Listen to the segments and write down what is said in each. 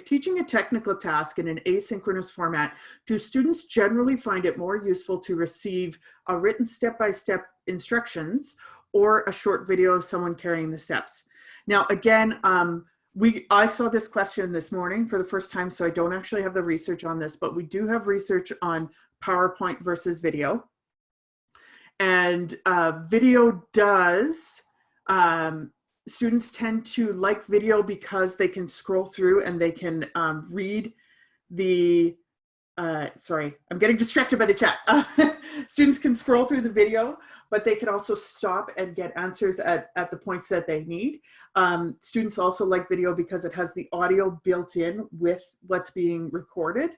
teaching a technical task in an asynchronous format, do students generally find it more useful to receive a written step-by-step instructions or a short video of someone carrying the steps? Now, again, I saw this question this morning for the first time, so I don't actually have the research on this, but we do have research on PowerPoint versus video. And video does, students tend to like video because they can scroll through and they can read the, sorry, I'm getting distracted by the chat. Students can scroll through the video, but they can also stop and get answers at the points that they need. Students also like video because it has the audio built in with what's being recorded.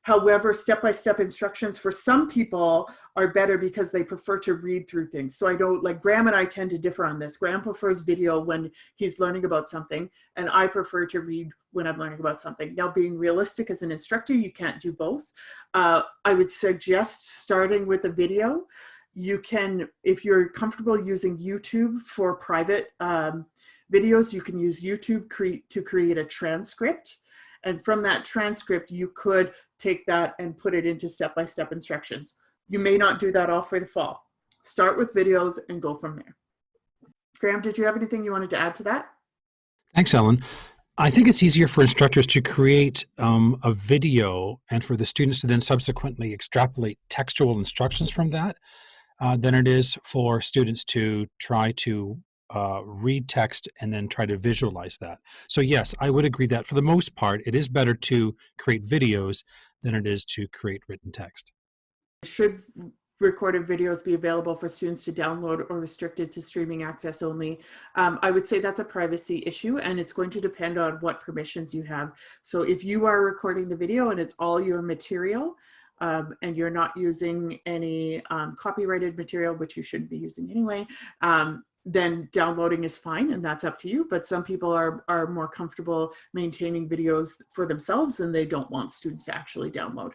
However, step-by-step instructions for some people are better because they prefer to read through things. So I know, like, Graeme and I tend to differ on this. Graeme prefers video when he's learning about something, and I prefer to read when I'm learning about something. Now, being realistic as an instructor, you can't do both. I would suggest starting with a video. You can, if you're comfortable using YouTube for private videos, you can use YouTube to create a transcript. And from that transcript, you could take that and put it into step-by-step instructions. You may not do that all for the fall. Start with videos and go from there. Graeme, did you have anything you wanted to add to that? Thanks, Ellen. I think it's easier for instructors to create a video and for the students to then subsequently extrapolate textual instructions from that than it is for students to try to read text and then try to visualize that. So yes, I would agree that for the most part, it is better to create videos than it is to create written text. Should recorded videos be available for students to download or restricted to streaming access only? I would say that's a privacy issue, and it's going to depend on what permissions you have. So if you are recording the video and it's all your material, and you're not using any copyrighted material, which you shouldn't be using anyway, then downloading is fine, and that's up to you. But some people are more comfortable maintaining videos for themselves, and they don't want students to actually download.